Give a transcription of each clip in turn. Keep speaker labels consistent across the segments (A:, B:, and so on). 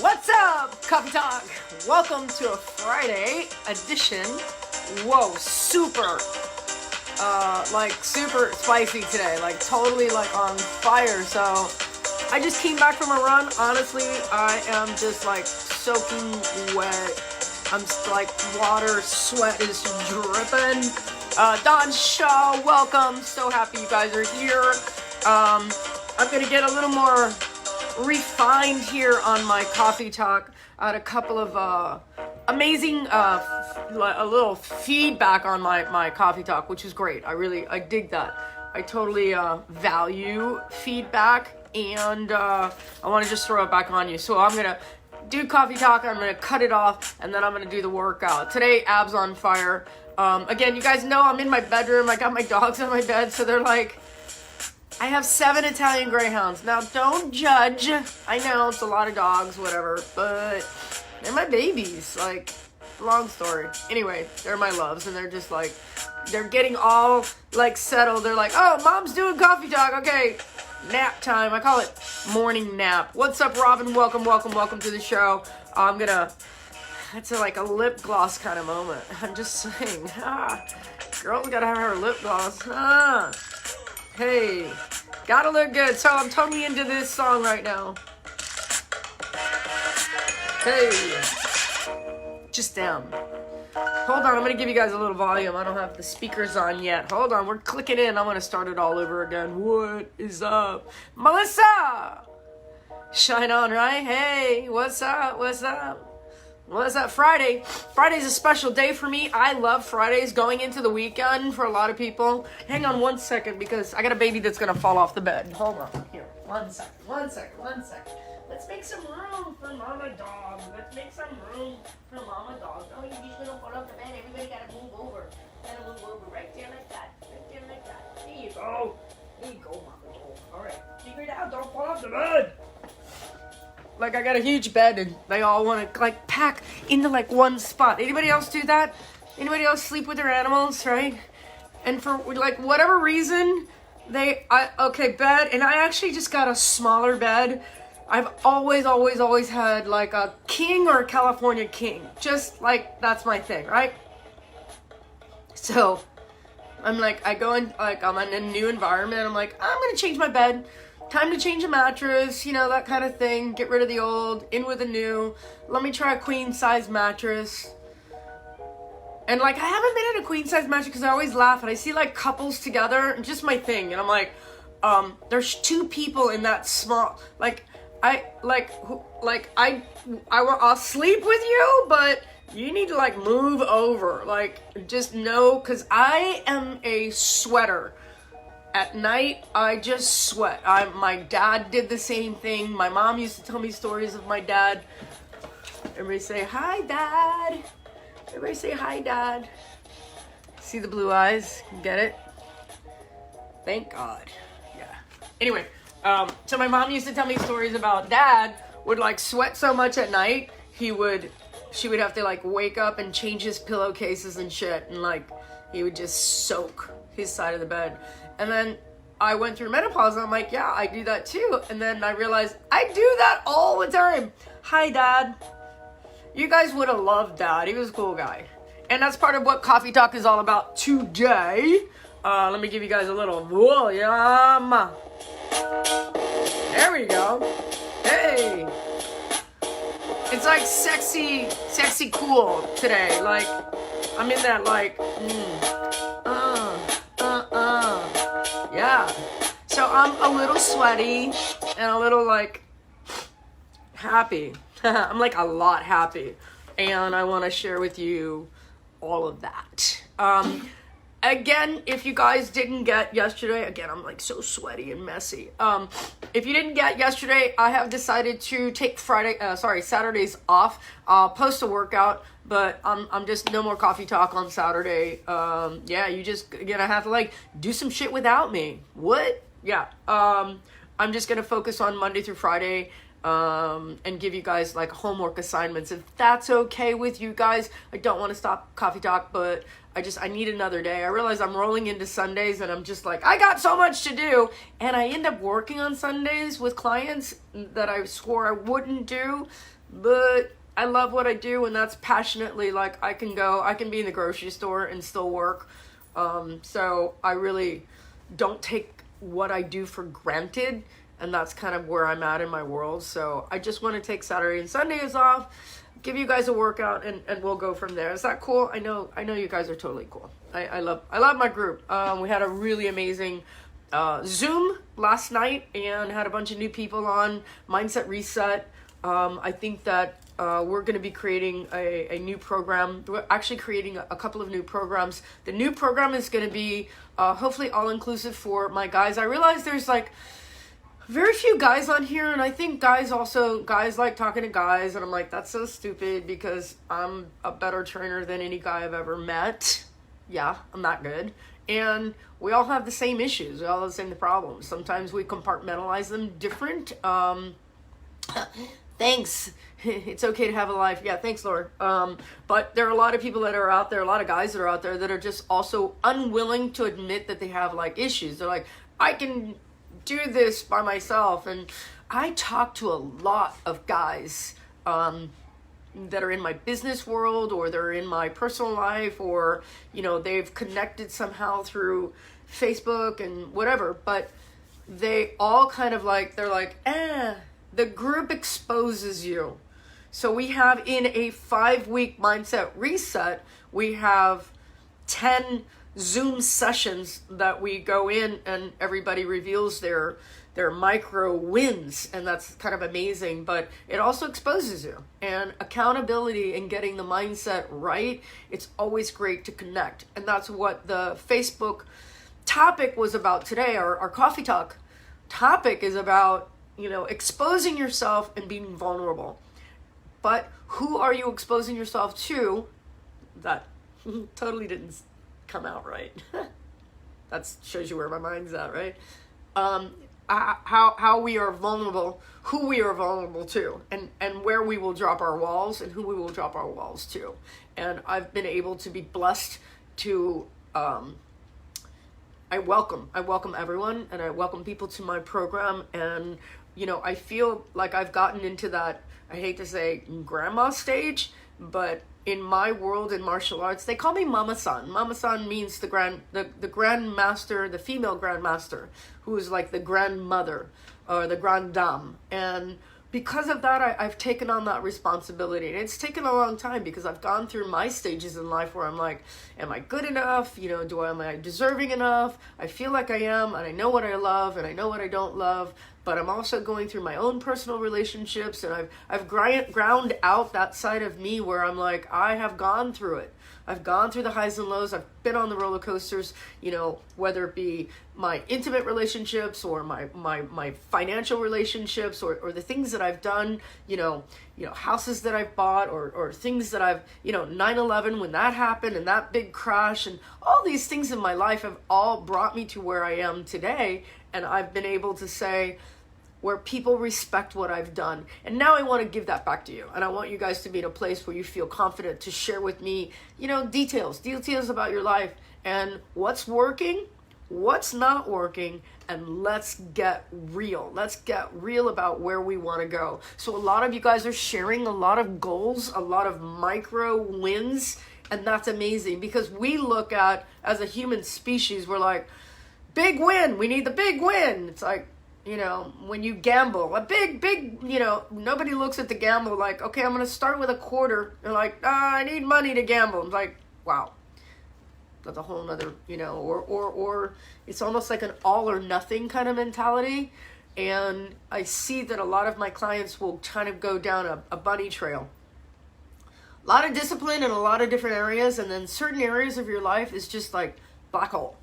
A: What's up, Coffee Talk? Welcome to a Friday edition. Whoa, super spicy today. Like, totally, like, on fire. So, I just came back from a run. Honestly, I am just, like, soaking wet. I'm, like, water, sweat is dripping. Don Shaw, welcome. So happy you guys are here. I'm gonna get a little more refined here on my Coffee Talk. I had a couple of amazing a little feedback on my Coffee Talk, which is great. I dig that. I totally value feedback, and I want to just throw it back on you. So I'm gonna do Coffee Talk, I'm gonna cut it off, and then I'm gonna do the workout. Today, abs on fire. Again, you guys know I'm in my bedroom. I got my dogs on my bed, so they're like, I have 7 Italian Greyhounds. Now, don't judge. I know it's a lot of dogs, whatever, but they're my babies. Like, long story. Anyway, they're my loves, and they're just like, they're getting all, like, settled. They're like, oh, mom's doing Coffee Talk. Okay, nap time. I call it morning nap. What's up, Robin? Welcome to the show. It's like a lip gloss kind of moment. I'm just saying. Girl's gotta have her lip gloss. Hey, gotta look good. So I'm totally into this song right now. Hey, just down. Hold on, I'm gonna give you guys a little volume. I don't have the speakers on yet. Hold on, we're clicking in. I'm gonna start it all over again. What is up? Melissa! Shine on, right? Hey, what's up? What's up? What's up? Friday. Friday's a special day for me. I love Fridays going into the weekend for a lot of people. Hang on one second because I got a baby that's going to fall off the bed. Hold on. Here. One second. Let's make some room for Mama Dog. Let's make some room for Mama Dog. Oh, you just going to fall off the bed. Everybody got to move over. Got to move over right there like that. Right there like that. There you go. There you go, Mama Dog. All right. Figure it out. Don't fall off the bed. Like, I got a huge bed, and they all want to, like, pack into, like, one spot. Anybody else do that? Anybody else sleep with their animals, right? And for, like, whatever reason, bed, and I actually just got a smaller bed. I've always had, like, a king or a California king. Just, like, that's my thing, right? So, I'm like, I go in, like, I'm in a new environment. I'm like, I'm going to change my bed. Time to change a mattress, you know, that kind of thing. Get rid of the old, in with the new. Let me try a queen size mattress. And like, I haven't been in a queen size mattress because I always laugh and I see like couples together, and just my thing. And I'm like, there's 2 people in that small, I'll sleep with you, but you need to like move over. Like, just know, cause I am a sweater. At night, I just sweat. My dad did the same thing. My mom used to tell me stories of my dad. Everybody say, hi, Dad. Everybody say, hi, Dad. See the blue eyes? Get it? Thank God. Yeah. Anyway, so my mom used to tell me stories about Dad would, like, sweat so much at night, she would have to, like, wake up and change his pillowcases and shit, and, like, he would just soak his side of the bed. And then I went through menopause, and I'm like, yeah, I do that too. And then I realized I do that all the time. Hi, Dad. You guys would have loved Dad. He was a cool guy. And that's part of what Coffee Talk is all about today. Let me give you guys a little volume. There we go. Hey. It's like sexy cool today. Like, I'm in that, like, yeah. So I'm a little sweaty and a little, like, happy. I'm, like, a lot happy. And I want to share with you all of that. Again, if you guys didn't get yesterday, again, I'm, like, so sweaty and messy. If you didn't get yesterday, I have decided to take Saturdays off. I'll post a workout, but I'm just no more Coffee Talk on Saturday. Yeah, you just gonna have to, like, do some shit without me. What? Yeah. I'm just gonna focus on Monday through Friday, and give you guys, like, homework assignments. If that's okay with you guys, I don't want to stop Coffee Talk, but I need another day. I realize I'm rolling into Sundays and I'm just like, I got so much to do. And I end up working on Sundays with clients that I swore I wouldn't do. but I love what I do, and that's passionately, like, I can be in the grocery store and still work. So I really don't take what I do for granted, and that's kind of where I'm at in my world. So I just want to take Saturday and Sundays off, give you guys a workout, and we'll go from there. Is that cool? I know you guys are totally cool. I love my group. We had a really amazing Zoom last night and had a bunch of new people on Mindset Reset. I think that we're going to be creating a new program. We're actually creating a couple of new programs. The new program is going to be hopefully all-inclusive for my guys. I realize there's like very few guys on here, and I think guys like talking to guys, and I'm like, that's so stupid because I'm a better trainer than any guy I've ever met. Yeah, I'm that good. And we all have the same issues. We all have the same problems. Sometimes we compartmentalize them different. Thanks. It's okay to have a life. Yeah, thanks, Lord. But there are a lot of people that are out there, a lot of guys that are out there that are just also unwilling to admit that they have like issues. They're like, I can do this by myself. And I talk to a lot of guys that are in my business world, or they're in my personal life, or, you know, they've connected somehow through Facebook and whatever, but they all kind of like, they're like, the group exposes you. So we have in a 5-week mindset reset, we have 10 Zoom sessions that we go in and everybody reveals their micro wins, and that's kind of amazing. But it also exposes you, and accountability and getting the mindset right, it's always great to connect. And that's what the Facebook topic was about today. Our coffee talk topic is about, you know, exposing yourself and being vulnerable. But who are you exposing yourself to? That totally didn't come out right. That shows you where my mind's at, right? How we are vulnerable, who we are vulnerable to, and where we will drop our walls and who we will drop our walls to. And I've been able to be blessed to, I welcome everyone, and I welcome people to my program. And, you know, I feel like I've gotten into that, I hate to say grandma stage, but in my world in martial arts, they call me Mama-san. Mama-san means the grandmaster, the female grandmaster, who is like the grandmother or the grande dame. And because of that, I've taken on that responsibility. And it's taken a long time because I've gone through my stages in life where I'm like, am I good enough? You know, am I deserving enough? I feel like I am, and I know what I love, and I know what I don't love. But I'm also going through my own personal relationships, and I've ground out that side of me where I'm like, I have gone through it. I've gone through the highs and lows. I've been on the roller coasters, you know, whether it be my intimate relationships or my financial relationships, or the things that I've done, you know, houses that I've bought, or things that I've, you know, 9/11 when that happened, and that big crash, and all these things in my life have all brought me to where I am today. And I've been able to say, where people respect what I've done. And now I want to give that back to you. And I want you guys to be in a place where you feel confident to share with me, you know, details about your life and what's working, what's not working, and let's get real. Let's get real about where we want to go. So a lot of you guys are sharing a lot of goals, a lot of micro wins, and that's amazing because we look at, as a human species, we're like, big win, we need the big win. It's like, you know, when you gamble, a big, you know, nobody looks at the gamble like, okay, I'm going to start with a quarter. They're like, I need money to gamble. I'm like, wow, that's a whole nother, you know, or it's almost like an all or nothing kind of mentality. And I see that a lot of my clients will kind of go down a bunny trail. A lot of discipline in a lot of different areas. And then certain areas of your life is just like black hole.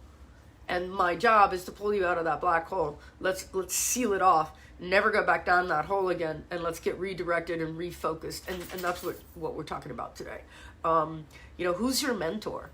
A: And my job is to pull you out of that black hole. Let's seal it off. Never go back down that hole again. And let's get redirected and refocused. And that's what we're talking about today. You know, who's your mentor?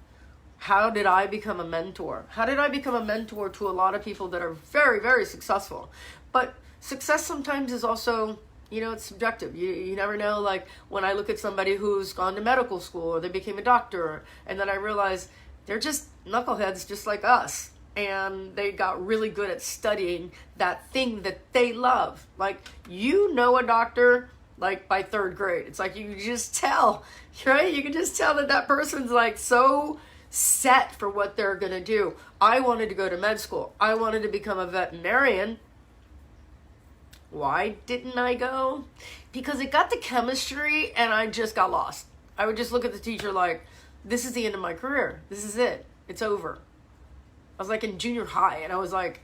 A: How did I become a mentor? How did I become a mentor to a lot of people that are very, very successful? But success sometimes is also, you know, it's subjective. You never know. Like when I look at somebody who's gone to medical school or they became a doctor, and then I realize they're just knuckleheads just like us. And they got really good at studying that thing that they love. Like, you know, a doctor like by third grade. It's like you can just tell, right? You can just tell that that person's like so set for what they're going to do. I wanted to go to med school. I wanted to become a veterinarian. Why didn't I go? Because it got to chemistry and I just got lost. I would just look at the teacher like, this is the end of my career. This is it. It's over. I was like in junior high and I was like,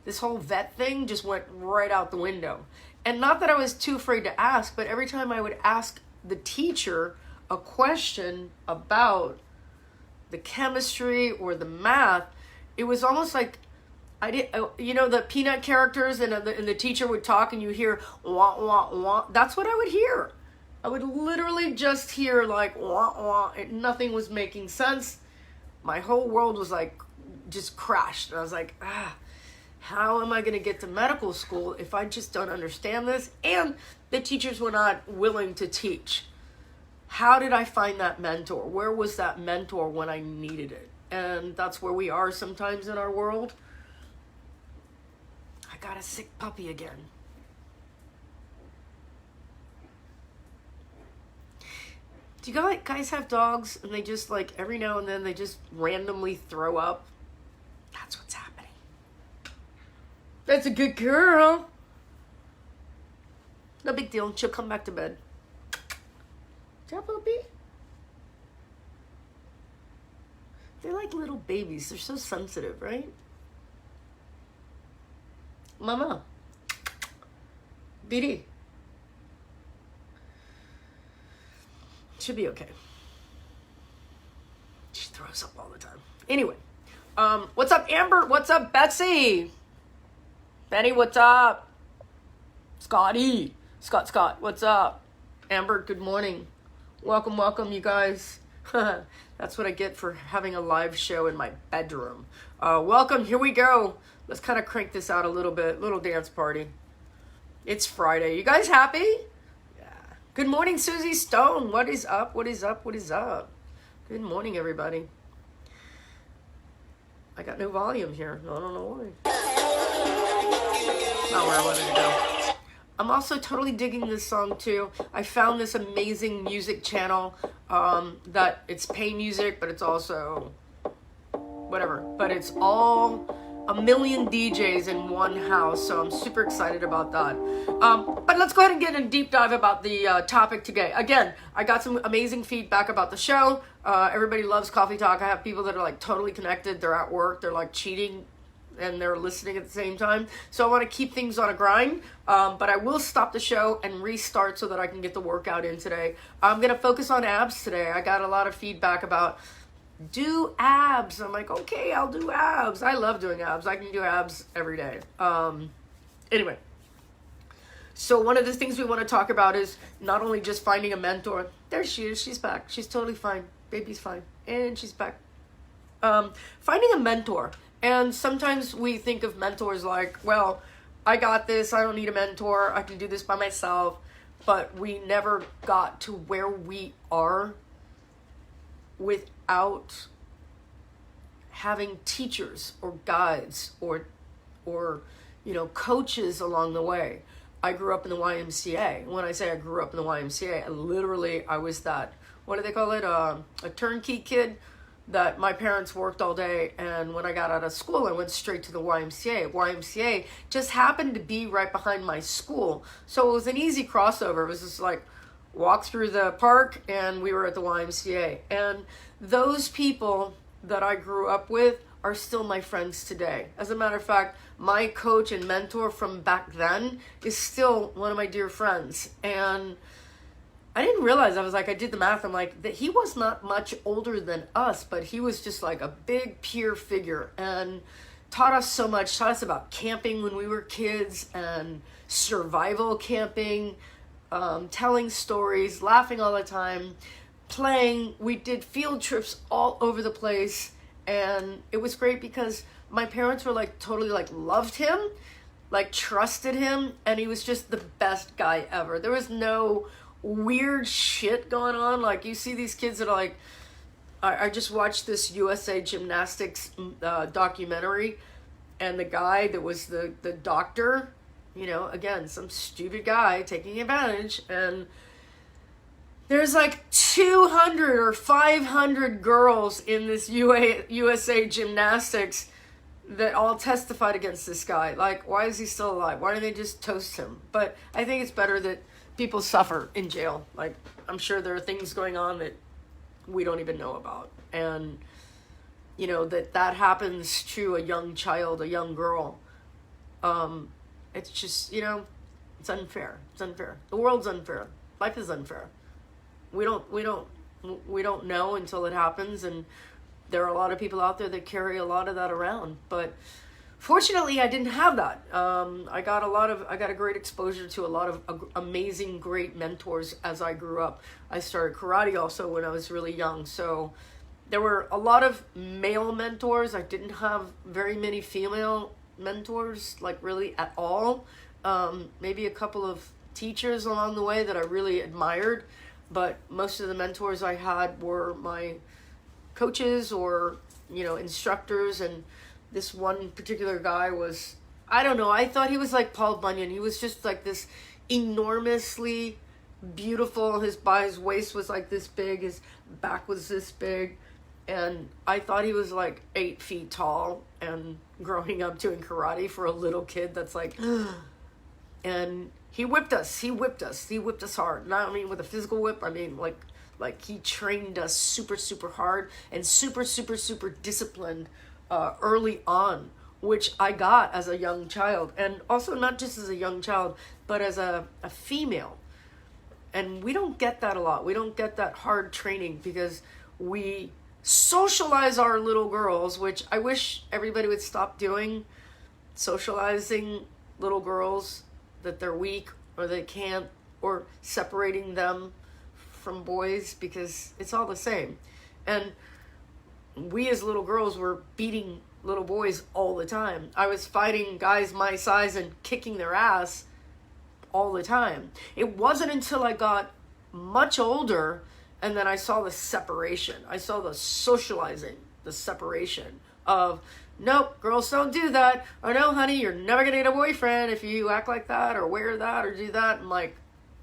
A: this whole vet thing just went right out the window. And not that I was too afraid to ask, but every time I would ask the teacher a question about the chemistry or the math, it was almost like I did, you know, the Peanut characters and the teacher would talk and you hear wah, wah, wah. That's what I would hear. I would literally just hear like wah, wah. And nothing was making sense. My whole world was like just crashed. And I was like, how am I going to get to medical school if I just don't understand this? And the teachers were not willing to teach. How did I find that mentor? Where was that mentor when I needed it? And that's where we are sometimes in our world. I got a sick puppy again. Do you guys have dogs and they just like every now and then they just randomly throw up? That's what's happening. That's a good girl. No big deal. She'll come back to bed. Is that puppy? They're like little babies. They're so sensitive, right? Mama. BD. Should be okay. She throws up all the time. Anyway. What's up, Amber? What's up, Betsy? Benny, what's up? Scotty. Scott, what's up? Amber, good morning. Welcome, you guys. That's what I get for having a live show in my bedroom. Welcome, here we go. Let's kind of crank this out a little bit. Little dance party. It's Friday. You guys happy? Yeah. Good morning, Susie Stone. What is up? What is up? What is up? Good morning, everybody. I got no volume here. I don't know why. Not where I wanted to go. I'm also totally digging this song too. I found this amazing music channel that it's pay music, but it's also whatever. But it's all a million DJs in one house, so I'm super excited about that. But let's go ahead and get a deep dive about the topic today. Again, I got some amazing feedback about the show. Everybody loves Coffee Talk. I have people that are like totally connected. They're at work. They're like cheating and they're listening at the same time. So I want to keep things on a grind, but I will stop the show and restart so that I can get the workout in today. I'm going to focus on abs today. I got a lot of feedback about do abs. I'm like, okay, I'll do abs. I love doing abs. I can do abs every day. Anyway, so one of the things we want to talk about is not only just finding a mentor. There she is. She's back. She's totally fine. Baby's fine. And she's back. Finding a mentor. And sometimes we think of mentors like, well, I got this. I don't need a mentor. I can do this by myself. But we never got to where we are without having teachers or guides or coaches along the way. I grew up in the YMCA. When I say I grew up in the YMCA, I was that, what do they call it? A turnkey kid that my parents worked all day, and when I got out of school, I went straight to the YMCA. YMCA just happened to be right behind my school, so it was an easy crossover. It was just like walk through the park, and we were at the YMCA. And those people that I grew up with are still my friends today. As a matter of fact, my coach and mentor from back then is still one of my dear friends. And I didn't realize, I did the math, I'm like, that he was not much older than us, but he was just like a big peer figure and taught us so much, taught us about camping when we were kids and survival camping, telling stories, laughing all the time, playing. We did field trips all over the place, and it was great because my parents were like totally like loved him, like trusted him, and he was just the best guy ever. There was no weird shit going on. Like you see these kids that are like, I just watched this USA Gymnastics documentary, and the guy that was the doctor, you know, again, some stupid guy taking advantage, and there's like 200 or 500 girls in this USA Gymnastics that all testified against this guy. Like, why is he still alive? Why don't they just toast him? But I think it's better that people suffer in jail. Like, I'm sure there are things going on that we don't even know about. And, you know, that happens to a young child, a young girl. It's just, you know, it's unfair. It's unfair. The world's unfair. Life is unfair. We don't know until it happens, and there are a lot of people out there that carry a lot of that around. But fortunately, I didn't have that. I got a great exposure to a lot of amazing, great mentors as I grew up. I started karate also when I was really young, so there were a lot of male mentors. I didn't have very many female mentors, like really at all. Maybe a couple of teachers along the way that I really admired, but most of the mentors I had were my coaches or, you know, instructors. And this one particular guy was, I don't know, I thought he was like Paul Bunyan. He was just like this enormously beautiful. His waist was like this big, his back was this big, and I thought he was like 8 feet tall. And growing up doing karate for a little kid, that's like and he whipped us hard. Not, I mean, with a physical whip, I mean like he trained us super, super hard and super, super, super disciplined early on, which I got as a young child. And also not just as a young child, but as a female. And we don't get that a lot. We don't get that hard training because we socialize our little girls, which I wish everybody would stop doing, socializing little girls that they're weak or they can't, or separating them from boys, because it's all the same. And we as little girls were beating little boys all the time. I was fighting guys my size and kicking their ass all the time. It wasn't until I got much older and then I saw the separation. I saw the socializing, the separation of, nope, girls don't do that. Or no, honey, you're never gonna get a boyfriend if you act like that or wear that or do that. I'm like,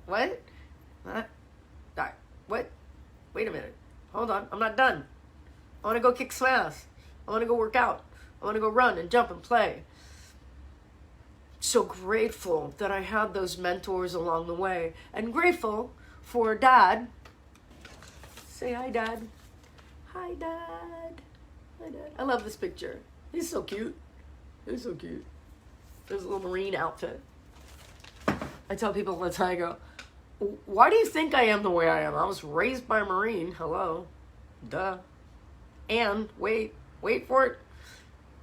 A: what? What? Wait a minute. Hold on. I'm not done. I want to go kick some ass. I want to go work out. I want to go run and jump and play. So grateful that I had those mentors along the way. And grateful for Dad. Say hi, Dad. Hi, Dad. Hi, Dad. I love this picture. He's so cute. He's so cute. There's a little Marine outfit. I tell people all the time, I go, why do you think I am the way I am? I was raised by a Marine. Hello. Duh. And, wait for it.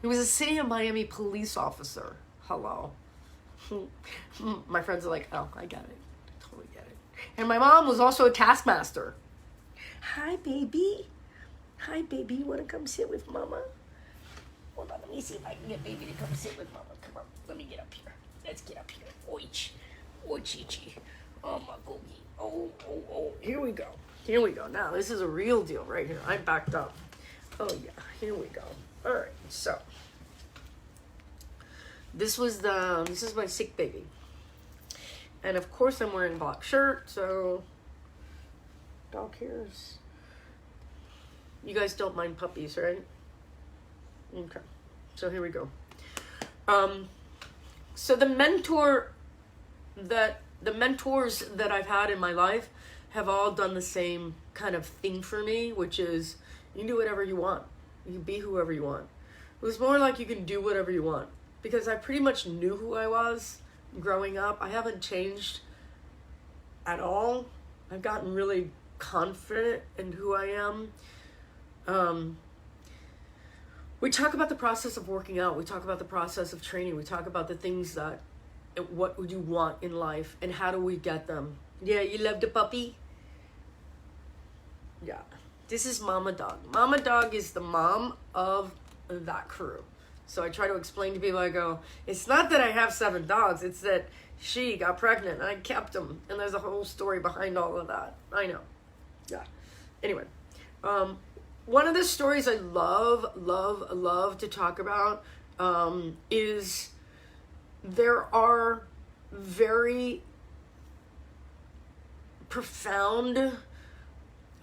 A: He was a city of Miami police officer. Hello. My friends are like, oh, I get it. I totally get it. And my mom was also a taskmaster. Hi, baby. Hi, baby. You want to come sit with Mama? Hold on. Let me see if I can get baby to come sit with Mama. Come on. Let me get up here. Let's get up here. Oich. Oichichi. Oh, my boogie. Oh. Here we go. Now, this is a real deal right here. I'm backed up. Oh, yeah. Here we go. All right. So, this is my sick baby. And, of course, I'm wearing a black shirt, so dog hairs. You guys don't mind puppies, right? Okay. So, here we go. So, the mentors that I've had in my life have all done the same kind of thing for me, which is you can do whatever you want. You can be whoever you want. It was more like you can do whatever you want, because I pretty much knew who I was growing up. I haven't changed at all. I've gotten really confident in who I am. We talk about the process of working out. We talk about the process of training. We talk about the things that, what would you want in life and how do we get them? Yeah, you love the puppy? Yeah. This is Mama Dog. Mama Dog is the mom of that crew. So I try to explain to people, I go, it's not that I have 7 dogs, it's that she got pregnant and I kept them. And there's a whole story behind all of that. I know. Yeah. Anyway, one of the stories I love to talk about is there are very profound.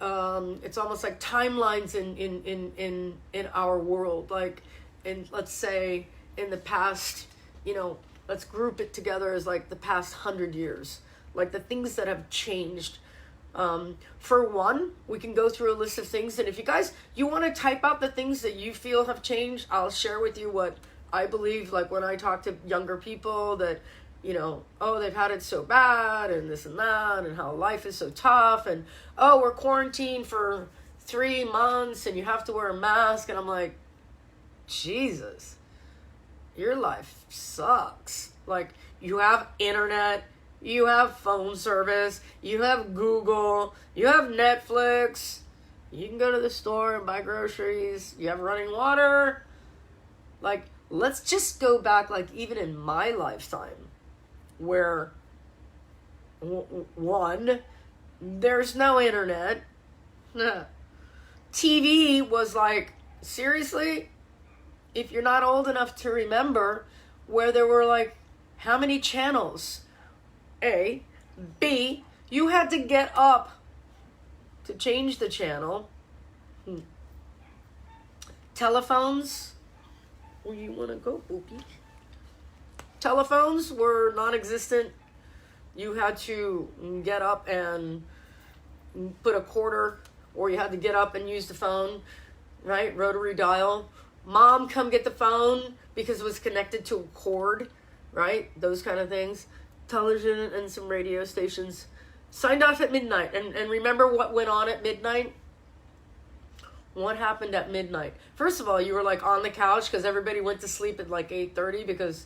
A: It's almost like timelines in our world. Like, in, let's say, in the past, let's group it together as like the past 100 years. Like the things that have changed. For one, we can go through a list of things, and if you want to type out the things that you feel have changed, I'll share with you what I believe. Like when I talk to younger people that, oh, they've had it so bad and this and that, and how life is so tough, and oh, we're quarantined for 3 months and you have to wear a mask, and I'm like, Jesus, your life sucks. Like, you have internet, you have phone service, you have Google, you have Netflix, you can go to the store and buy groceries, you have running water. Like, let's just go back, like, even in my lifetime, where, one, there's no internet. TV was like, seriously, if you're not old enough to remember, where there were like, how many channels? A. B. You had to get up to change the channel. Telephones. Where you want to go, Boopy? Telephones were non-existent. You had to get up and put a quarter, or you had to get up and use the phone, right? Rotary dial. Mom, come get the phone, because it was connected to a cord, right? Those kind of things. Television and some radio stations. Signed off at midnight. And remember what went on at midnight? What happened at midnight? First of all, you were like on the couch because everybody went to sleep at like 8:30 because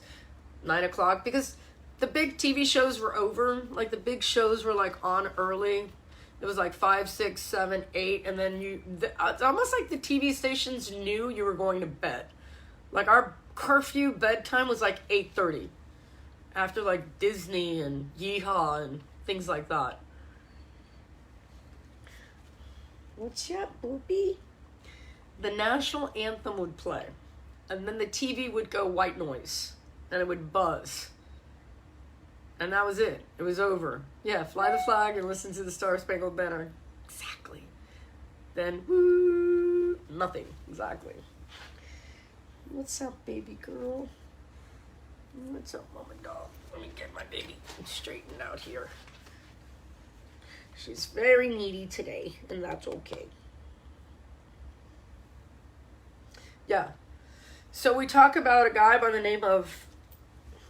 A: 9 o'clock, because the big TV shows were over. Like the big shows were like on early. It was like 5, 6, 7, 8, and then it's almost like the TV stations knew you were going to bed. Like our curfew bedtime was like 8:30. After like Disney and Yeehaw and things like that. What's up, Boopy? The national anthem would play, and then the TV would go white noise, and it would buzz. And that was it. It was over. Yeah, fly the flag and listen to the Star Spangled Banner. Exactly. Then, woo, nothing. Exactly. What's up, baby girl? What's up, mama dog? Let me get my baby straightened out here. She's very needy today, and that's okay. Yeah. So we talk about a guy by the name of,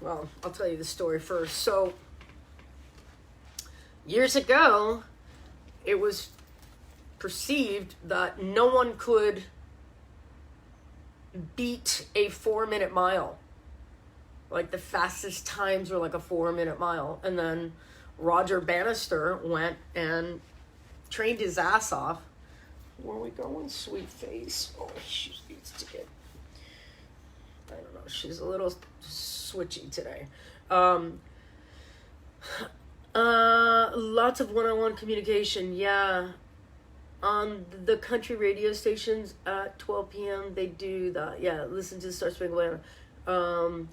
A: well, I'll tell you the story first. So, years ago, it was perceived that no one could beat a 4-minute mile. Like the fastest times were like a 4-minute mile. And then Roger Bannister went and trained his ass off. Where are we going, sweet face? Oh, she needs to get, I don't know, she's a little switchy today. Lots of one-on-one communication, yeah. On the country radio stations at 12 p.m., they do that. Yeah, listen to the Star Spangled Banner.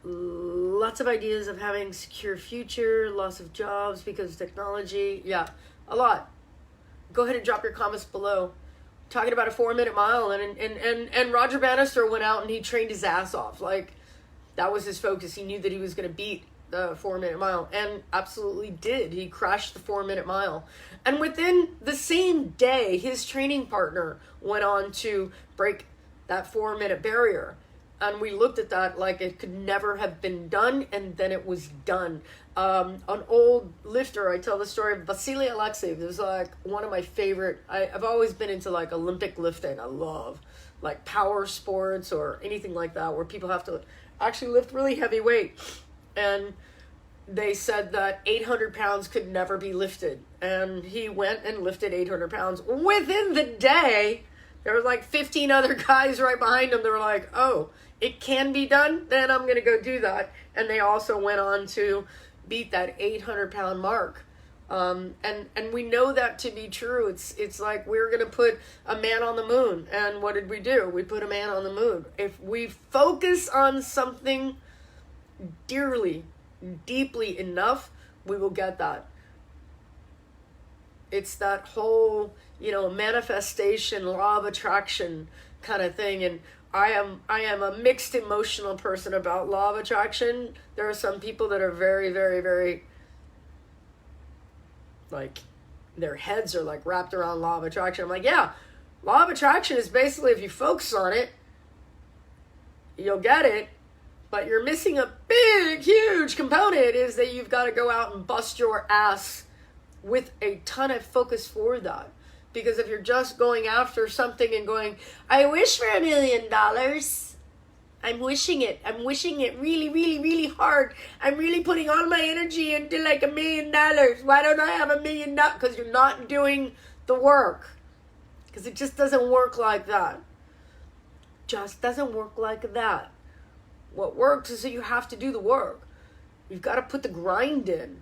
A: Lots of ideas of having secure future, loss of jobs because of technology. Yeah, a lot. Go ahead and drop your comments below. Talking about a 4-minute mile, and Roger Bannister went out and he trained his ass off. Like, that was his focus. He knew that he was going to beat the 4-minute mile, and absolutely did. He crashed the 4-minute mile. And within the same day, his training partner went on to break that 4-minute barrier. And we looked at that like it could never have been done, and then it was done. An old lifter, I tell the story of Vasily Alexeyev. It was like one of my favorite. I've always been into like Olympic lifting. I love like power sports or anything like that where people have to actually lift really heavy weight. And they said that 800 pounds could never be lifted. And he went and lifted 800 pounds. Within the day, there were like 15 other guys right behind him. They were like, oh, it can be done? Then I'm going to go do that. And they also went on to beat that 800-pound mark. And we know that to be true. It's like we're going to put a man on the moon. And what did we do? We put a man on the moon. If we focus on something dearly, deeply enough, we will get that. It's that whole, manifestation, law of attraction kind of thing. And I am a mixed emotional person about law of attraction. There are some people that are very, very, very, like, their heads are like wrapped around law of attraction. I'm like, yeah, law of attraction is basically, if you focus on it, you'll get it. But you're missing a big, huge component, is that you've got to go out and bust your ass with a ton of focus for that. Because if you're just going after something and going, I wish for $1 million. I'm wishing it really, really, really hard. I'm really putting all my energy into like $1 million. Why don't I have $1 million? Because you're not doing the work. Because it just doesn't work like that. Just doesn't work like that. What works is that you have to do the work. You've got to put the grind in.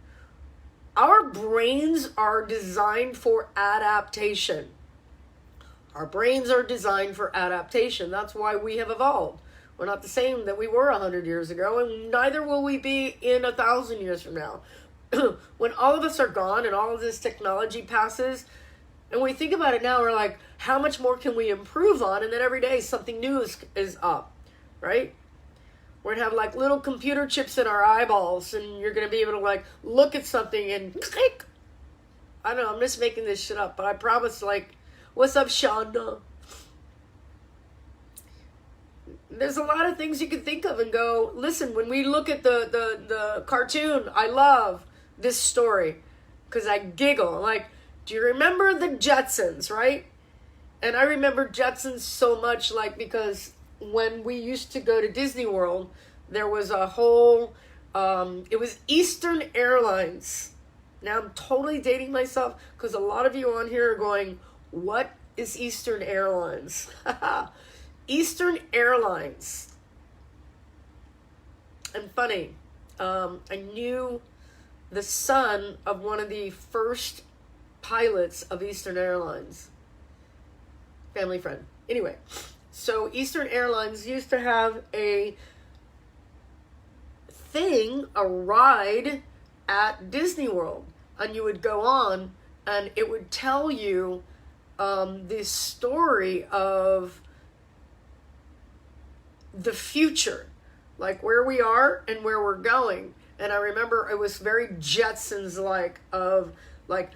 A: Our brains are designed for adaptation. Our brains are designed for adaptation. That's why we have evolved. We're not the same that we were 100 years ago, and neither will we be in 1,000 years from now. When all of us are gone and all of this technology passes, and we think about it now, we're like, how much more can we improve on? And then every day something new is up, right? We're going to have like little computer chips in our eyeballs, and you're going to be able to like look at something and click. I don't know, I'm just making this shit up, but I promise, like, what's up, Shonda? There's a lot of things you can think of and go, listen, when we look at the cartoon, I love this story because I giggle. Like, do you remember the Jetsons, right? And I remember Jetsons so much, like, because when we used to go to Disney World, there was a whole, it was Eastern Airlines. Now I'm totally dating myself because a lot of you on here are going, what is Eastern Airlines? Eastern Airlines. And funny, I knew the son of one of the first pilots of Eastern Airlines. Family friend. Anyway. So Eastern Airlines used to have a ride at Disney World. And you would go on and it would tell you this story of the future. Like where we are and where we're going. And I remember it was very Jetsons-like of like...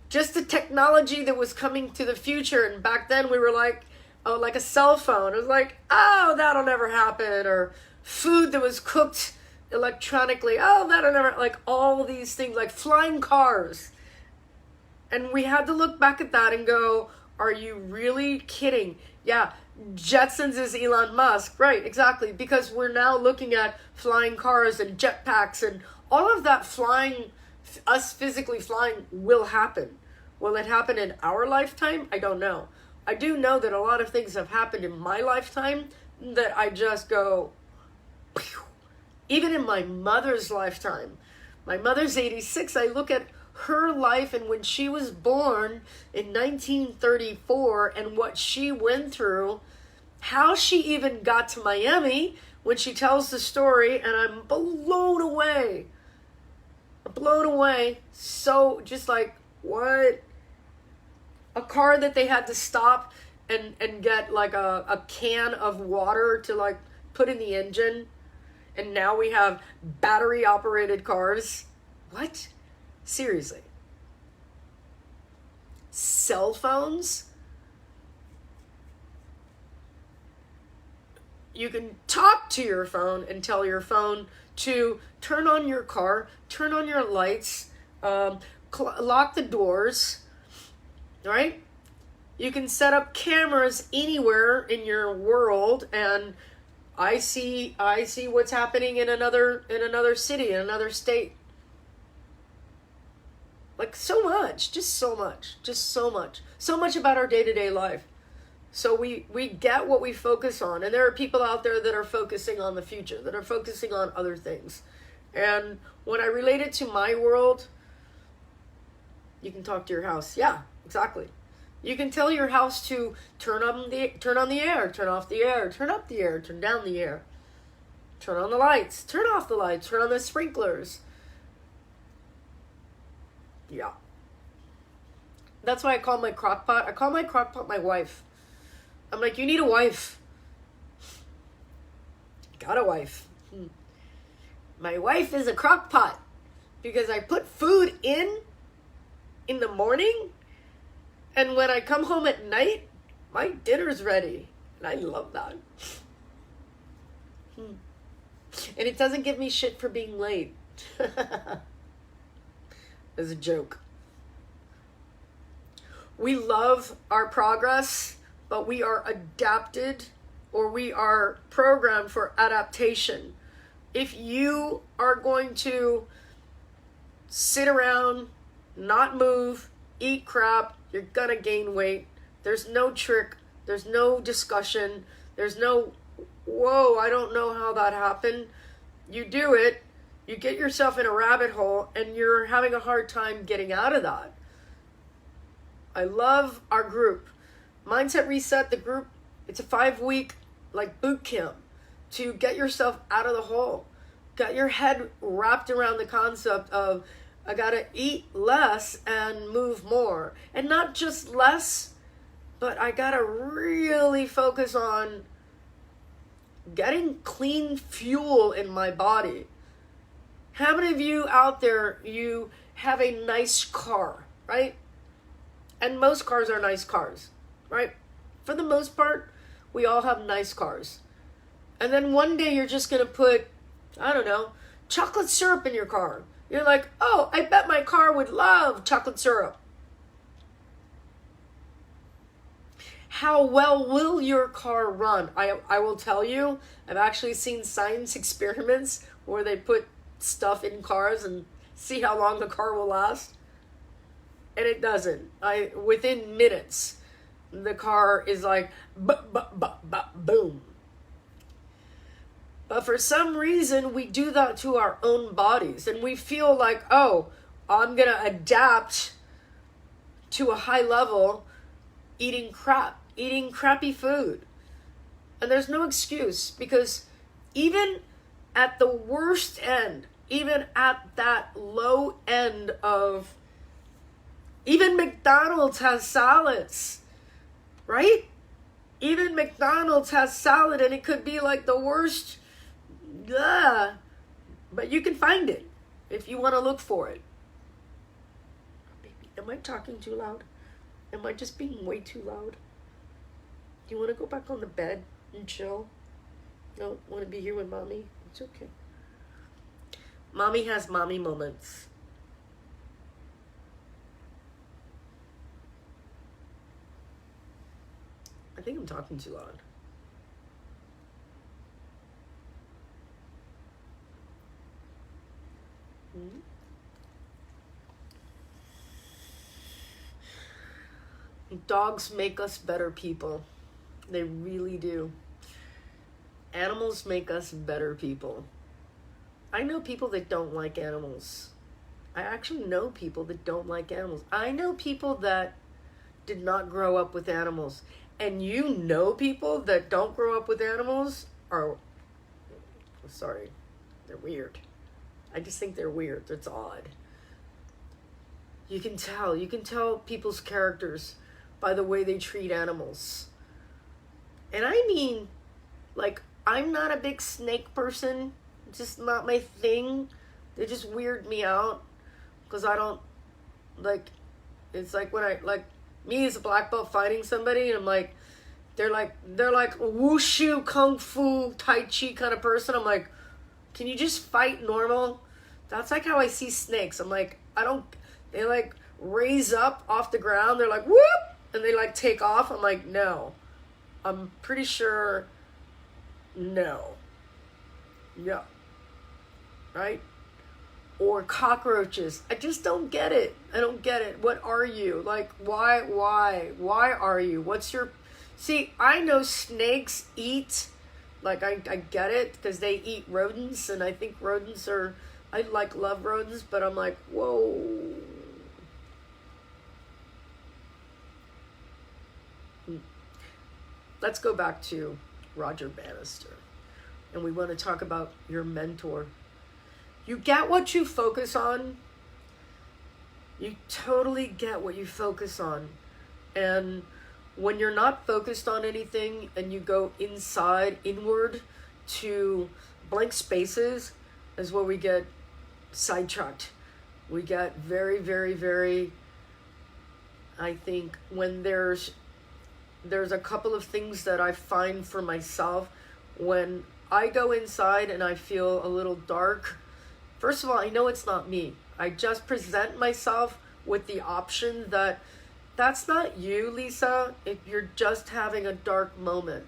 A: just the technology that was coming to the future. And back then we were like, oh, like a cell phone. It was like, oh, that'll never happen. Or food that was cooked electronically. Oh, that'll never, like all these things, like flying cars. And we had to look back at that and go, are you really kidding? Yeah, Jetsons is Elon Musk. Right, exactly. Because we're now looking at flying cars and jetpacks and all of that flying, us physically flying will happen. Will it happen in our lifetime? I don't know. I do know that a lot of things have happened in my lifetime that I just go, pew. Even in my mother's lifetime. My mother's 86. I look at her life and when she was born in 1934 and what she went through, how she even got to Miami when she tells the story, and I'm blown away. Blown away. So just like, what? A car that they had to stop and get like a can of water to like put in the engine. And now we have battery operated cars. What? Seriously. Cell phones? You can talk to your phone and tell your phone to turn on your car, turn on your lights, lock the doors, right? You can set up cameras anywhere in your world, and I see what's happening in another city, in another state. Like so much, just so much about our day-to-day life. So we get what we focus on, and there are people out there that are focusing on the future, that are focusing on other things. And when I relate it to my world, you can talk to your house. Yeah, exactly. You can tell your house to turn on the air, turn off the air, turn up the air, turn down the air. Turn on the lights. Turn off the lights. Turn on the sprinklers. Yeah. That's why I call my crock pot. I call my crock pot my wife. I'm like, you need a wife. Got a wife. My wife is a crock pot. Because I put food in the morning. And when I come home at night, my dinner's ready. And I love that. And it doesn't give me shit for being late. As a joke. We love our progress, but we are adapted, or we are programmed for adaptation. If you are going to sit around, not move, eat crap, you're gonna gain weight. There's no trick. There's no discussion. There's no, whoa, I don't know how that happened. You do it, you get yourself in a rabbit hole, and you're having a hard time getting out of that. I love our group. Mindset Reset, the group, it's a 5-week like boot camp to get yourself out of the hole. Got your head wrapped around the concept of, I gotta eat less and move more. And not just less, but I gotta really focus on getting clean fuel in my body. How many of you out there, you have a nice car, right? And most cars are nice cars, right? For the most part, we all have nice cars. And then one day you're just gonna put, I don't know, chocolate syrup in your car. You're like, oh, I bet my car would love chocolate syrup. How well will your car run? I will tell you, I've actually seen science experiments where they put stuff in cars and see how long the car will last. And it doesn't. Within minutes, the car is like, boom. But for some reason, we do that to our own bodies. And we feel like, oh, I'm going to adapt to a high level eating crappy food. And there's no excuse, because even at the worst end, even at that low end of, even McDonald's has salads, right? Even McDonald's has salad, and it could be like the worst, but you can find it if you want to look for it. Baby, am I talking too loud? Am I just being way too loud? Do you want to go back on the bed and chill? No, want to be here with mommy? It's okay. Mommy has mommy moments. I think I'm talking too loud. Dogs make us better people. They really do. Animals make us better people. I know people that don't like animals. I actually know people that don't like animals. I know people that did not grow up with animals. And you know people that don't grow up with animals are, sorry, they're weird. I just think they're weird. It's odd. You can tell people's characters by the way they treat animals. And I mean, like, I'm not a big snake person. It's just not my thing. They just weird me out. Because I don't, like, it's like when I, like, me as a black belt fighting somebody, and I'm like, they're like wushu, kung fu, tai chi kind of person. I'm like, can you just fight normal? That's like how I see snakes. I'm like, they like raise up off the ground. They're like, whoop, and they like take off. I'm like, no. I'm pretty sure, no. Yeah. Right? Or cockroaches. I just don't get it. I don't get it. What are you? Like, why are you? What's your... See, I know snakes eat, like, I get it, because they eat rodents, and I think rodents are... I love rodents, but I'm like, whoa. Let's go back to Roger Bannister. and we want to talk about your mentor. You get what you focus on. You totally get what you focus on. And when you're not focused on anything and you go inward to blank spaces, is where we get sidetracked. We get very, very, very, I think when there's a couple of things that I find for myself when I go inside and I feel a little dark. First of all, I know it's not me. I just present myself with the option that that's not you, Lisa, if you're just having a dark moment.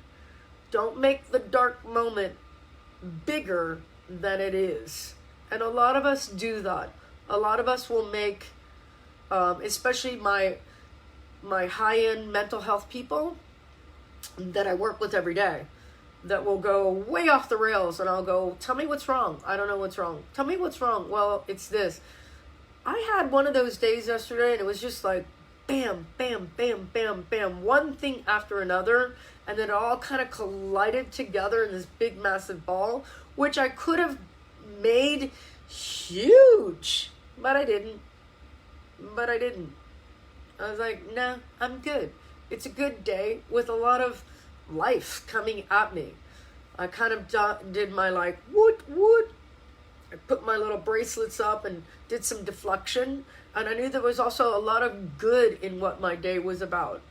A: Don't make the dark moment bigger than it is. And a lot of us do that. A lot of us will make, especially my high-end mental health people that I work with every day, that will go way off the rails, and I'll go, tell me what's wrong. I don't know what's wrong. Tell me what's wrong. Well, it's this. I had one of those days yesterday, and it was just like, bam, bam, bam, bam, bam, one thing after another, and then it all kind of collided together in this big, massive ball, which I could have made huge, but I didn't. I was like, nah, I'm good. It's a good day with a lot of life coming at me. I kind of did my like, woot. I put my little bracelets up and did some deflection. And I knew there was also a lot of good in what my day was about.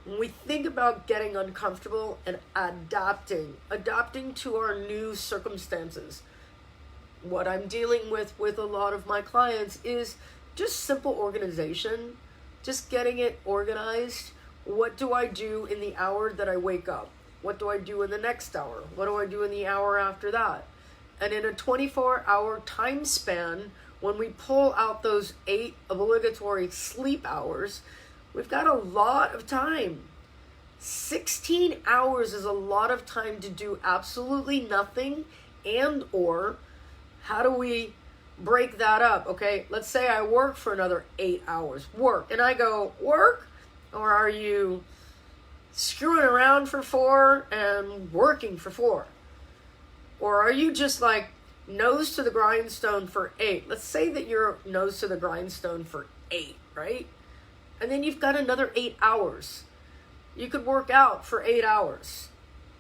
A: When we think about getting uncomfortable and adapting to our new circumstances, what I'm dealing with a lot of my clients is just simple organization, just getting it organized. What do I do in the hour that I wake up? What do I do in the next hour? What do I do in the hour after that? And in a 24-hour time span, when we pull out those 8 obligatory sleep hours, we've got a lot of time. 16 hours is a lot of time to do absolutely nothing, and or how do we break that up? Okay, let's say I work for another 8 hours. Work. And I go, work? Or are you screwing around for 4 and working for 4? Or are you just like nose to the grindstone for 8? Let's say that you're nose to the grindstone for 8, right? And then you've got another 8 hours. You could work out for 8 hours.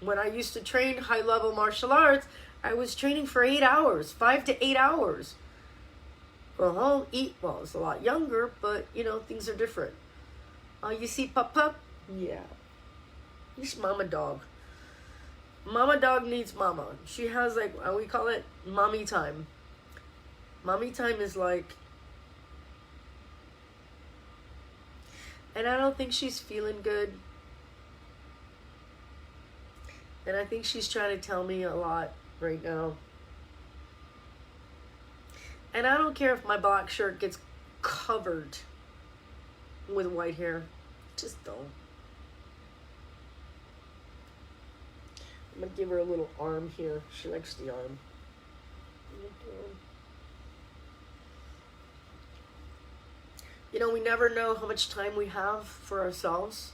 A: When I used to train high-level martial arts, I was training for 8 hours, 5 to 8 hours. Go home, eat. Well, I was a lot younger, but, things are different. You see Pup? Yeah. He's mama dog. Mama dog needs mama. She has, we call it mommy time. Mommy time is like... And I don't think she's feeling good. And I think she's trying to tell me a lot right now. And I don't care if my black shirt gets covered with white hair. Just don't. I'm going to give her a little arm here. She likes the arm. We never know how much time we have for ourselves.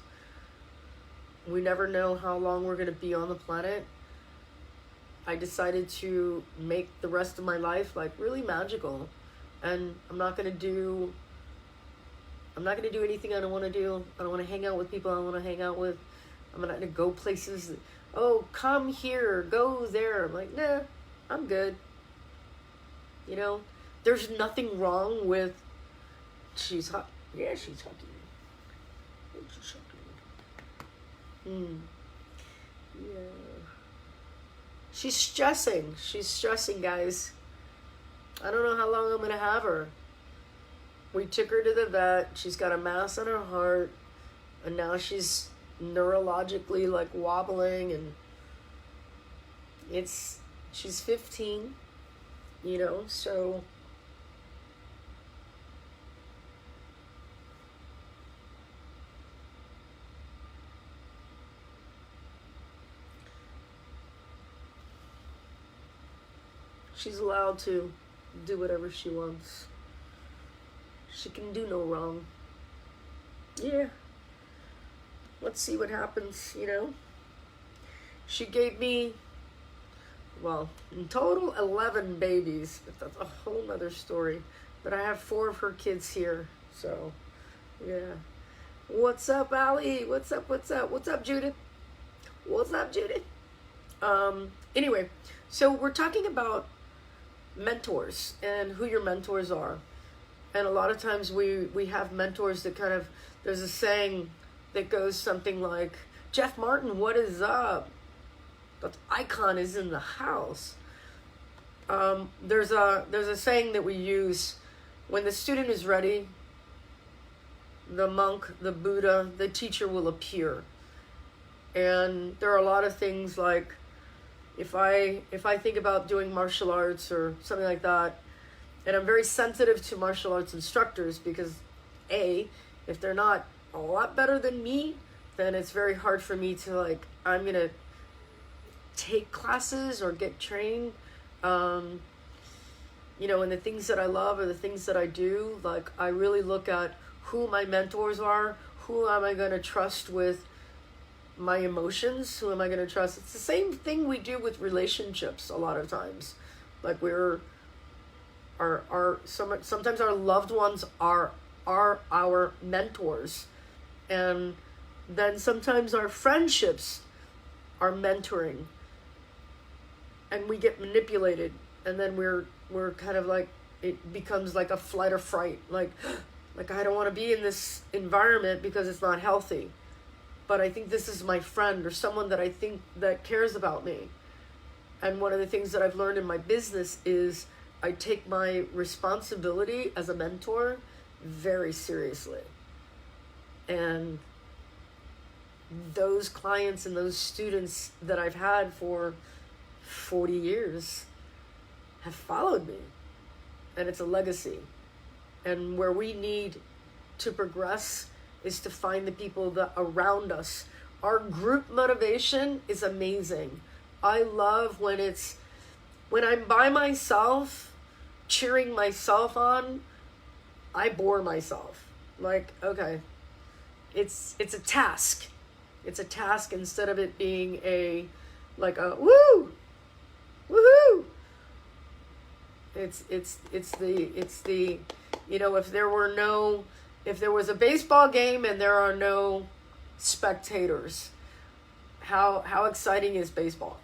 A: We never know how long we're going to be on the planet. I decided to make the rest of my life really magical. And I'm not going to do anything I don't want to do. I don't want to hang out with people I don't want to hang out with. I'm not going to go places. Oh, come here, go there. I'm like, nah, I'm good. There's nothing wrong with, she's hot. Yeah, she's hot. Yeah. She's stressing, guys. I don't know how long I'm going to have her. We took her to the vet. She's got a mass on her heart. And now she's neurologically wobbling. And she's 15, so... She's allowed to do whatever she wants. She can do no wrong. Yeah. Let's see what happens, She gave me well, in total 11 babies, but that's a whole nother story. But I have 4 of her kids here, so yeah. What's up, Ali? What's up? What's up? What's up, Judith? What's up, Judith? Anyway, so we're talking about mentors and who your mentors are. And a lot of times we have mentors that kind of, there's a saying that goes something like, Jeff Martin, what is up? The icon is in the house. There's a saying that we use: when the student is ready, the monk, the Buddha, the teacher will appear. And there are a lot of things like, if I think about doing martial arts or something like that, and I'm very sensitive to martial arts instructors because if they're not a lot better than me, then it's very hard for me to like, I'm going to take classes or get trained. And the things that I love or the things that I do, like I really look at who my mentors are, who am I going to trust with my emotions, who am I going to trust. It's the same thing we do with relationships a lot of times. Like sometimes our loved ones are our mentors, and then sometimes our friendships are mentoring, and we get manipulated, and then we're kind of like, it becomes like a flight or fright, like I don't want to be in this environment because it's not healthy, but I think this is my friend or someone that I think that cares about me. And one of the things that I've learned in my business is I take my responsibility as a mentor very seriously. And those clients and those students that I've had for 40 years have followed me. And it's a legacy. And where we need to progress is to find the people that around us. Our group motivation is amazing. I love when I'm by myself, cheering myself on, I bore myself. Like, okay, it's a task. It's a task instead of it being a woo, woohoo. It's the if there was a baseball game and there are no spectators, how exciting is baseball?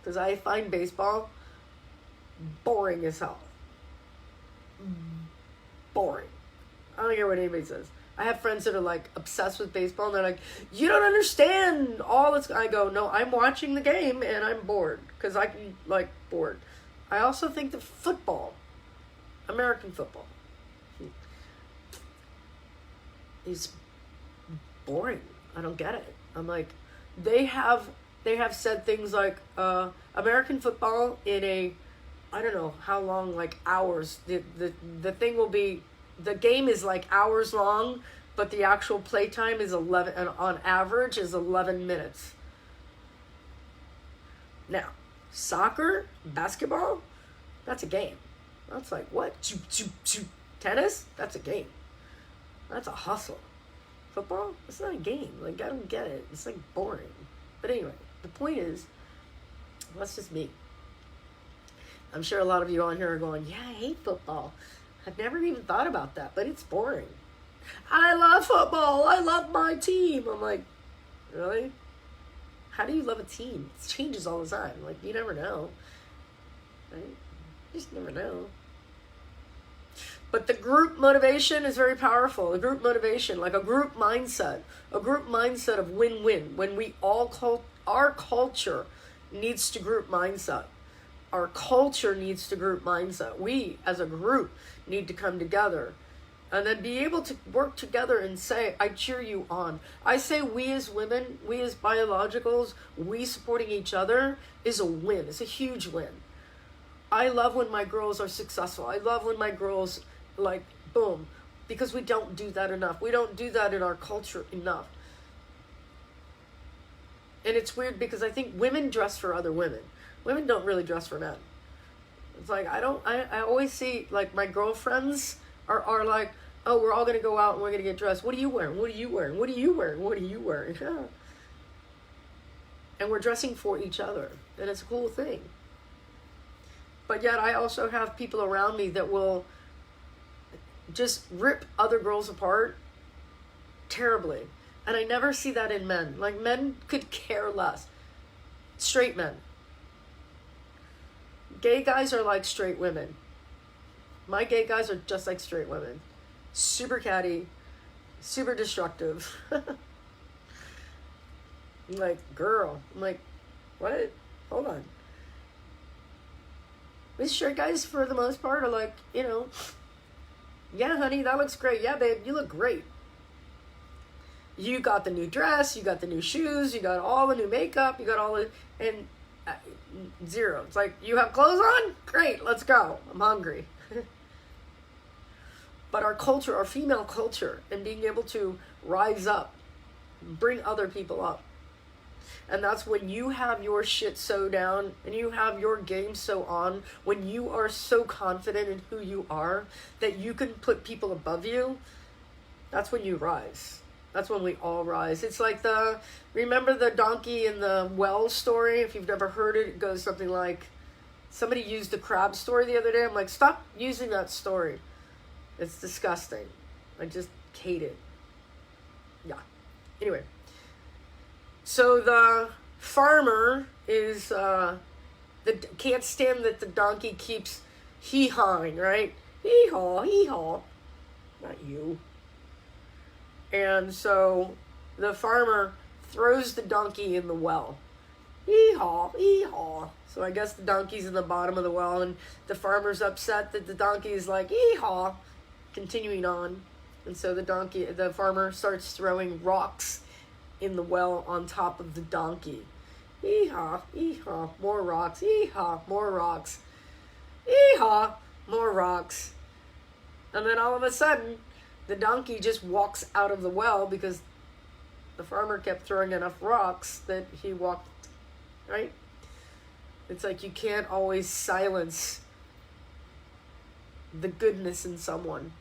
A: Because I find baseball boring as hell. Boring. I don't care what anybody says. I have friends that are like obsessed with baseball, and they're like, you don't understand all this. I go, no, I'm watching the game and I'm bored because I can bored. I also think that football, American football, is boring. I don't get it. I'm like, they have said things like American football in a, I don't know how long, like hours. The thing will be, the game is like hours long, but the actual play time is 11, and on average is 11 minutes. Now, soccer, basketball, that's a game. That's like, what? Tennis? That's a game. That's a hustle. Football? It's not a game. Like, I don't get it. It's like boring. But anyway, the point is, that's just me. I'm sure a lot of you on here are going, yeah, I hate football. I've never even thought about that, but it's boring. I love football. I love my team. I'm like, really? How do you love a team? It changes all the time. Like, you never know. Right? You just never know. But the group motivation is very powerful. The group motivation, like a group mindset of win-win. When we all our culture needs to group mindset. Our culture needs to group mindset. We, as a group, need to come together and then be able to work together and say, I cheer you on. I say we as women, we as biologicals, we supporting each other is a win. It's a huge win. I love when my girls are successful. I love when my girls, like, boom, because we don't do that enough. We don't do that in our culture enough. And it's weird because I think women dress for other women. Women don't really dress for men. It's like, I always see, like, my girlfriends are like, oh, we're all going to go out and we're going to get dressed. What are you wearing? What are you wearing? What are you wearing? What are you wearing? And we're dressing for each other. And it's a cool thing. But yet I also have people around me that will just rip other girls apart terribly. And I never see that in men. Like, men could care less. Straight men. Gay guys are like straight women. My gay guys are just like straight women. Super catty, super destructive. I'm like, girl. I'm like, what? Hold on. These straight guys, for the most part, are like, you know, yeah, honey, that looks great. Yeah, babe, you look great. You got the new dress, you got the new shoes, you got all the new makeup, you got all the, and zero. It's like, you have clothes on? Great, let's go. I'm hungry. But our culture, our female culture, and being able to rise up, bring other people up. And that's when you have your shit so down and you have your game so on, when you are so confident in who you are that you can put people above you, that's when you rise. That's when we all rise. It's like remember the donkey in the well story? If you've never heard it, it goes something like, somebody used the crab story the other day. I'm like, stop using that story. It's disgusting. I just hate it. Yeah. Anyway. So the farmer is, can't stand that the donkey keeps hee-hawing, right? Hee-haw, hee-haw. Not you. And so the farmer throws the donkey in the well. Hee-haw, hee-haw. So I guess the donkey's in the bottom of the well, and the farmer's upset that the donkey is like, hee-haw, continuing on. And so the farmer starts throwing rocks in the well on top of the donkey. Hee-haw, hee-haw, more rocks. Hee-haw, more rocks. Hee-haw, more rocks. And then all of a sudden, the donkey just walks out of the well because the farmer kept throwing enough rocks that he walked, right? It's like you can't always silence the goodness in someone.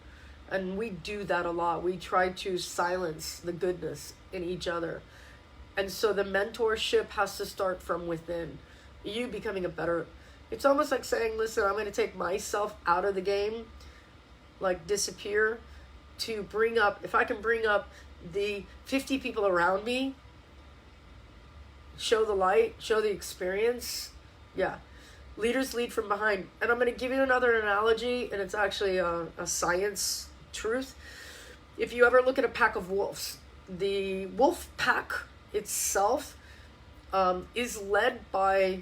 A: And we do that a lot. We try to silence the goodness in each other. And so the mentorship has to start from within. You becoming a better... It's almost like saying, listen, I'm going to take myself out of the game, like disappear, to bring up... If I can bring up the 50 people around me, show the light, show the experience, yeah. Leaders lead from behind. And I'm going to give you another analogy, and it's actually a science truth. If you ever look at a pack of wolves, the wolf pack itself is led by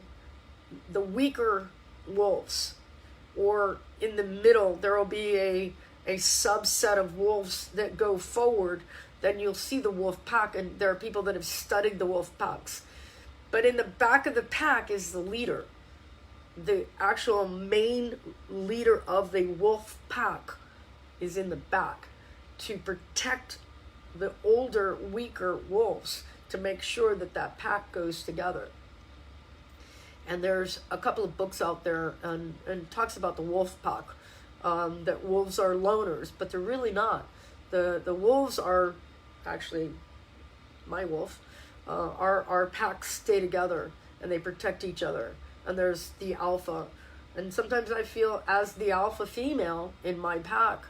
A: the weaker wolves, or in the middle there will be a subset of wolves that go forward. Then you'll see the wolf pack, and there are people that have studied the wolf packs. But in the back of the pack is the leader. The actual main leader of the wolf pack is in the back to protect the older, weaker wolves, to make sure that that pack goes together. And there's a couple of books out there and talks about the wolf pack, that wolves are loners, but they're really not. The wolves are actually, my wolf, our packs stay together and they protect each other. And there's the alpha. And sometimes I feel as the alpha female in my pack,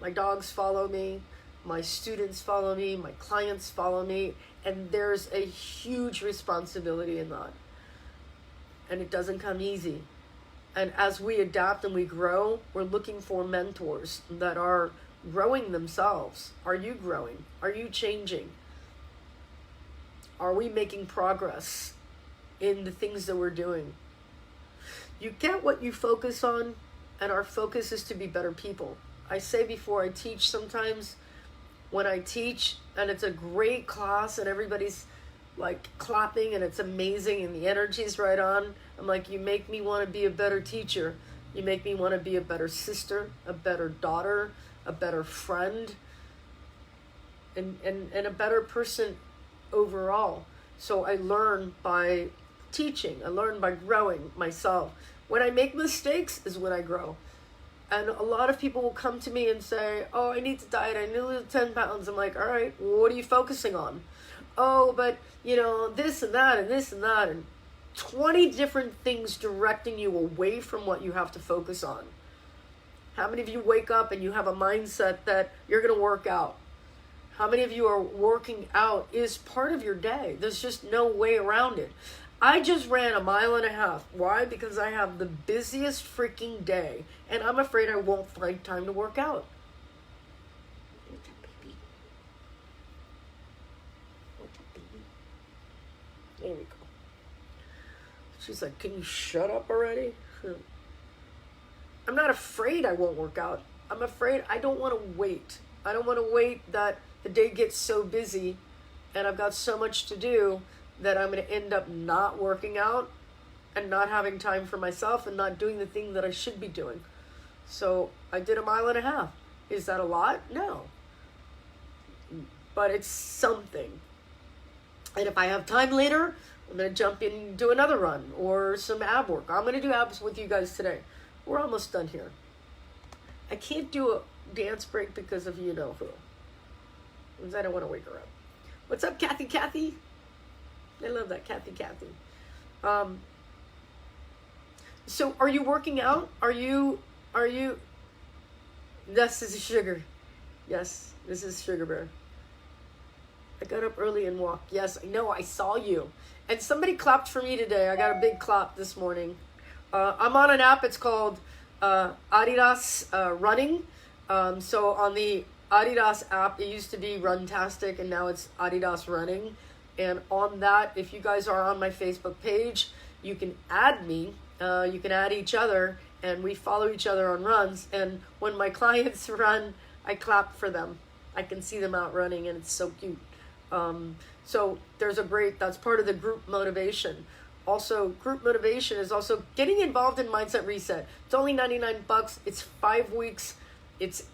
A: my dogs follow me, my students follow me, my clients follow me, and there's a huge responsibility in that. And it doesn't come easy. And as we adapt and we grow, we're looking for mentors that are growing themselves. Are you growing? Are you changing? Are we making progress in the things that we're doing? You get what you focus on, and our focus is to be better people. I say before I teach, sometimes when I teach and it's a great class and everybody's like clapping and it's amazing and the energy's right on, I'm like, you make me want to be a better teacher. You make me want to be a better sister, a better daughter, a better friend, and a better person overall. So I learn by teaching. I learn by growing myself. When I make mistakes is when I grow. And a lot of people will come to me and say, oh, I need to diet. I need to lose 10 pounds. I'm like, all right, well, what are you focusing on? oh, but, you know, this and that and this and that, and 20 different things directing you away from what you have to focus on. How many of you wake up and you have a mindset that you're going to work out? How many of you are working out is part of your day? There's just no way around it. I just ran 1.5 miles. Why? Because I have the busiest freaking day, and I'm afraid I won't find time to work out. What's up, baby? What's up, baby? There we go. She's like, can you shut up already? I'm not afraid I won't work out. I'm afraid I don't want to wait. I don't want to wait that the day gets so busy and I've got so much to do that I'm going to end up not working out and not having time for myself and not doing the thing that I should be doing. So I did 1.5 miles. Is that a lot? No. But it's something. And if I have time later, I'm going to jump in and do another run or some ab work. I'm going to do abs with you guys today. We're almost done here. I can't do a dance break because of you know who. Because I don't want to wake her up. What's up, Kathy? Kathy? I love that, Kathy. Kathy. So are you working out? Are you? This is Sugar. Yes, this is Sugar Bear. I got up early and walked. Yes, I know. I saw you. And somebody clapped for me today. I got a big clap this morning. I'm on an app. It's called Adidas Running. So on the Adidas app, it used to be Runtastic, and now it's Adidas Running. And on that, if you guys are on my Facebook page, you can add me. You can add each other, and we follow each other on runs. And when my clients run, I clap for them. I can see them out running, and it's so cute. So there's that's part of the group motivation. Also, group motivation is also getting involved in Mindset Reset. It's only $99. It's 5 weeks. It's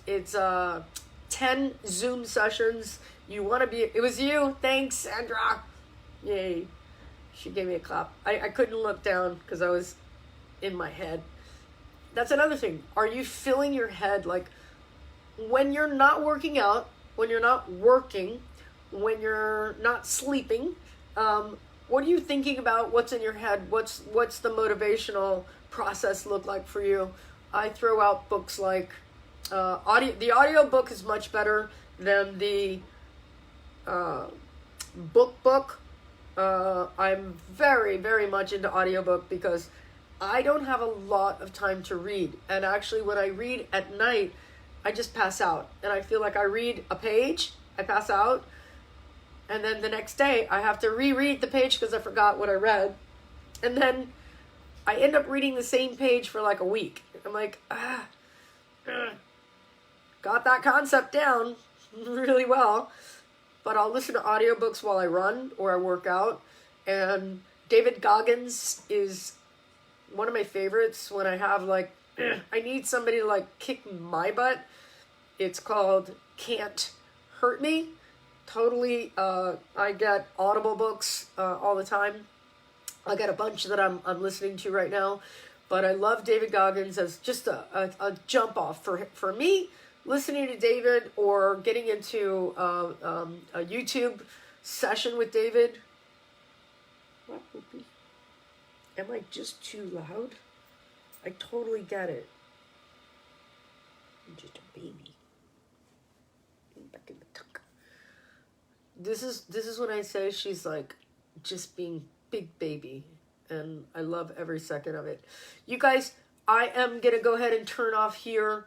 A: 10 Zoom sessions. You want to be, it was you. Thanks, Sandra. Yay. She gave me a clap. I couldn't look down because I was in my head. That's another thing. Are you filling your head? Like when you're not working out, when you're not working, when you're not sleeping, what are you thinking about? What's in your head? What's the motivational process look like for you? I throw out books like the audio book is much better than the book. I'm very, very much into audiobook because I don't have a lot of time to read. And actually when I read at night, I just pass out. And I feel like I read a page, I pass out. And then the next day, I have to reread the page because I forgot what I read. And then I end up reading the same page for like a week. I'm like, got that concept down really well. But I'll listen to audiobooks while I run or I work out. And David Goggins is one of my favorites when I have like, I need somebody to like kick my butt. It's called Can't Hurt Me. Totally, I get Audible books all the time. I got a bunch that I'm listening to right now, but I love David Goggins as just a jump off for me. Listening to David or getting into a YouTube session with David. What, Whoopi? Am I just too loud? I totally get it. I'm just a baby. Back in the tuck. This is when I say she's like just being big baby, and I love every second of it. You guys, I am gonna go ahead and turn off here.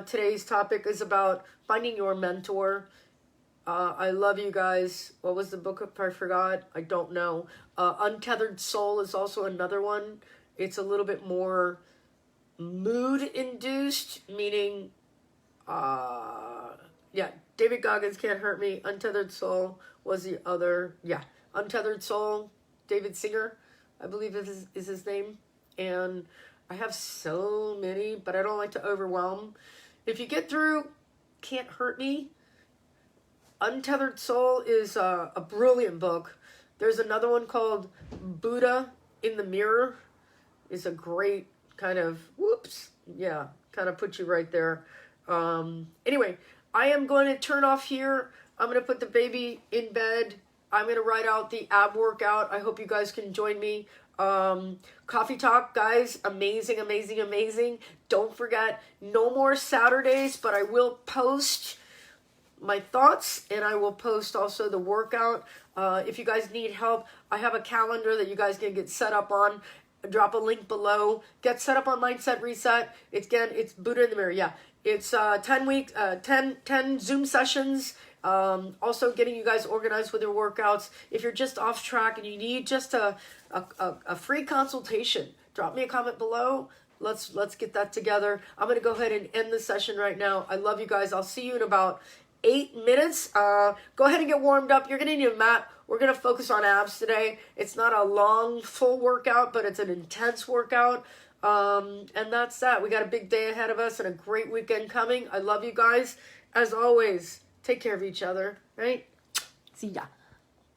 A: Today's topic is about finding your mentor. I love you guys. What was the book? I forgot. I don't know. Untethered Soul is also another one. It's a little bit more mood induced, meaning David Goggins, Can't Hurt Me. Untethered Soul was the other. Yeah, Untethered Soul, David Singer, I believe is his name. And I have so many, but I don't like to overwhelm. If you get through Can't Hurt Me, Untethered Soul is a brilliant book. There's another one called Buddha in the Mirror. It's a great kind of, kind of put you right there. Anyway, I am going to turn off here. I'm going to put the baby in bed. I'm going to write out the ab workout. I hope you guys can join me. Coffee Talk, guys, amazing, amazing, amazing. Don't forget, no more Saturdays, but I will post my thoughts, and I will post also the workout. If you guys need help, I have a calendar that you guys can get set up on. Drop a link below. Get set up on Mindset Reset. It's Buddha in the Mirror. Yeah, it's 10 Zoom sessions. Also getting you guys organized with your workouts. If you're just off track and you need just a free consultation, drop me a comment below. Let's get that together. I'm gonna go ahead and end the session right now. I love you guys. I'll see you in about 8 minutes. Go ahead and get warmed up. You're gonna need a mat. We're gonna focus on abs today. It's not a long, full workout, but it's an intense workout. And that's that. We got a big day ahead of us and a great weekend coming. I love you guys. As always, take care of each other, right? See ya.